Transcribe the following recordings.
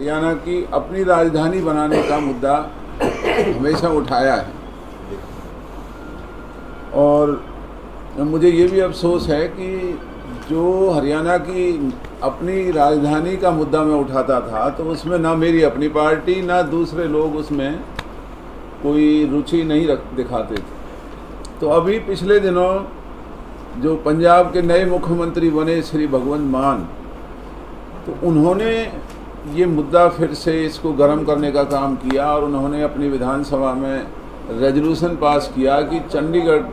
हरियाणा की अपनी राजधानी बनाने का मुद्दा हमेशा उठाया है। और मुझे ये भी अफसोस है कि जो हरियाणा की अपनी राजधानी का मुद्दा मैं उठाता था तो उसमें ना मेरी अपनी पार्टी ना दूसरे लोग उसमें कोई रुचि नहीं दिखाते थे। तो अभी पिछले दिनों जो पंजाब के नए मुख्यमंत्री बने श्री भगवंत मान, तो उन्होंने ये मुद्दा फिर से इसको गर्म करने का काम किया और उन्होंने अपनी विधानसभा में रेजोल्यूशन पास किया कि चंडीगढ़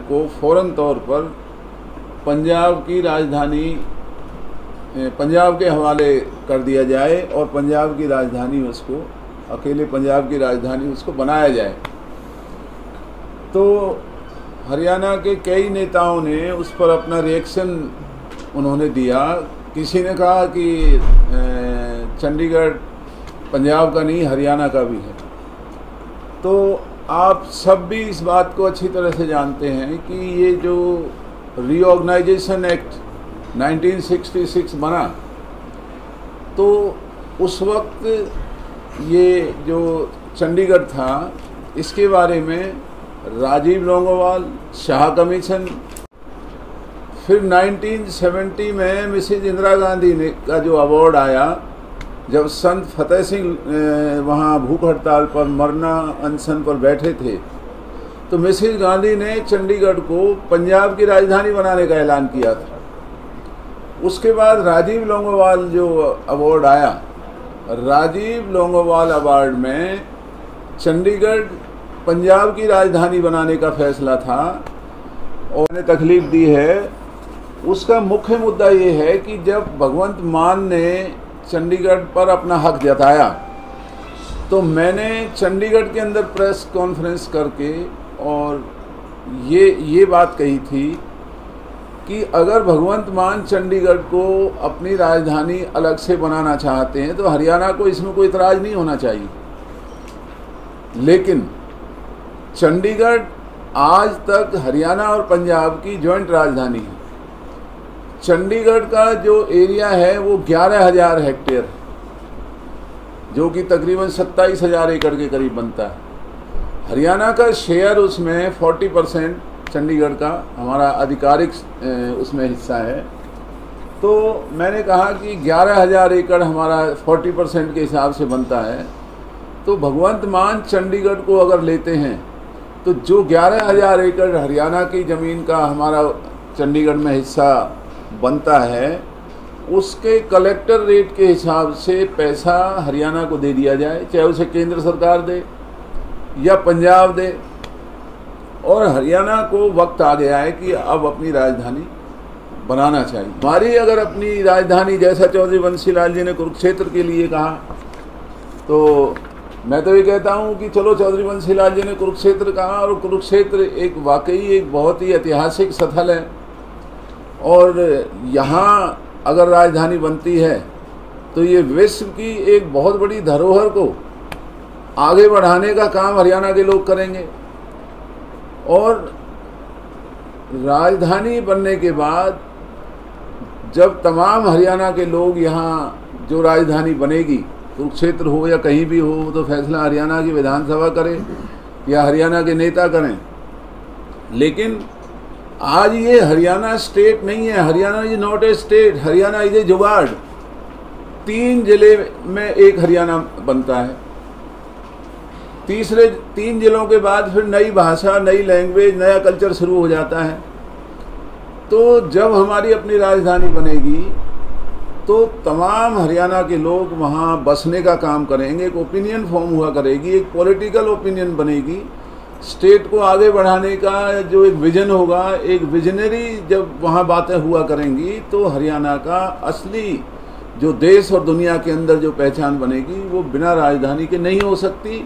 को फ़ौरन तौर पर पंजाब की राजधानी पंजाब के हवाले कर दिया जाए और पंजाब की राजधानी उसको अकेले पंजाब की राजधानी उसको बनाया जाए। तो हरियाणा के कई नेताओं ने उस पर अपना रिएक्शन उन्होंने दिया। किसी ने कहा कि चंडीगढ़ पंजाब का नहीं हरियाणा का भी है। तो आप सब भी इस बात को अच्छी तरह से जानते हैं कि ये जो रीऑर्गेनाइजेशन एक्ट 1966 बना, तो उस वक्त ये जो चंडीगढ़ था इसके बारे में राजीव लोंगोवाल, शाह कमीशन, फिर 1970 में मिसेज इंदिरा गांधी ने का जो अवार्ड आया जब संत फतेह सिंह वहाँ भूख हड़ताल पर मरना अनशन पर बैठे थे, तो मिसेज गांधी ने चंडीगढ़ को पंजाब की राजधानी बनाने का ऐलान किया था। उसके बाद राजीव लोंगोवाल जो अवार्ड आया, राजीव लोंगोवाल अवार्ड में चंडीगढ़ पंजाब की राजधानी बनाने का फैसला था और ने तकलीफ दी है। उसका मुख्य मुद्दा ये है कि जब भगवंत मान ने चंडीगढ़ पर अपना हक जताया तो मैंने चंडीगढ़ के अंदर प्रेस कॉन्फ्रेंस करके और ये बात कही थी कि अगर भगवंत मान चंडीगढ़ को अपनी राजधानी अलग से बनाना चाहते हैं तो हरियाणा को इसमें कोई इतराज़ नहीं होना चाहिए। लेकिन चंडीगढ़ आज तक हरियाणा और पंजाब की जॉइंट राजधानी है। चंडीगढ़ का जो एरिया है वो 11,000 हेक्टेयर, जो कि तकरीबन 27,000 एकड़ के करीब बनता है। हरियाणा का शेयर उसमें 40% चंडीगढ़ का हमारा आधिकारिक उसमें हिस्सा है। तो मैंने कहा कि 11,000 एकड़ हमारा 40% के हिसाब से बनता है। तो भगवंत मान चंडीगढ़ को अगर लेते हैं तो जो 11,000 एकड़ हरियाणा की ज़मीन का हमारा चंडीगढ़ में हिस्सा बनता है, उसके कलेक्टर रेट के हिसाब से पैसा हरियाणा को दे दिया जाए, चाहे उसे केंद्र सरकार दे या पंजाब दे। और हरियाणा को वक्त आ गया है कि अब अपनी राजधानी बनाना चाहिए। हमारी अगर अपनी राजधानी, जैसा चौधरी बंसी लाल जी ने कुरुक्षेत्र के लिए कहा, तो मैं तो ये कहता हूँ कि चलो चौधरी बंसी लाल जी ने कुरुक्षेत्र कहा, और कुरुक्षेत्र एक वाकई एक बहुत ही ऐतिहासिक स्थल है और यहाँ अगर राजधानी बनती है तो ये विश्व की एक बहुत बड़ी धरोहर को आगे बढ़ाने का काम हरियाणा के लोग करेंगे। और राजधानी बनने के बाद जब तमाम हरियाणा के लोग यहाँ जो राजधानी बनेगी, कुरुक्षेत्र हो या कहीं भी हो, तो फैसला हरियाणा की विधानसभा करे या हरियाणा के नेता करें। लेकिन आज ये हरियाणा स्टेट नहीं है। Haryana is not a state, Haryana is a जुगाड़। 3 जिले में एक हरियाणा बनता है। तीसरे 3 जिलों के बाद फिर नई भाषा, नई लैंग्वेज, नया कल्चर शुरू हो जाता है। तो जब हमारी अपनी राजधानी बनेगी तो तमाम हरियाणा के लोग वहाँ बसने का काम करेंगे। एक ओपिनियन फॉर्म हुआ करेगी, एक पॉलिटिकल ओपिनियन बनेगी। स्टेट को आगे बढ़ाने का जो एक विजन होगा, एक विजनरी जब वहाँ बातें हुआ करेंगी, तो हरियाणा का असली जो देश और दुनिया के अंदर जो पहचान बनेगी वो बिना राजधानी के नहीं हो सकती।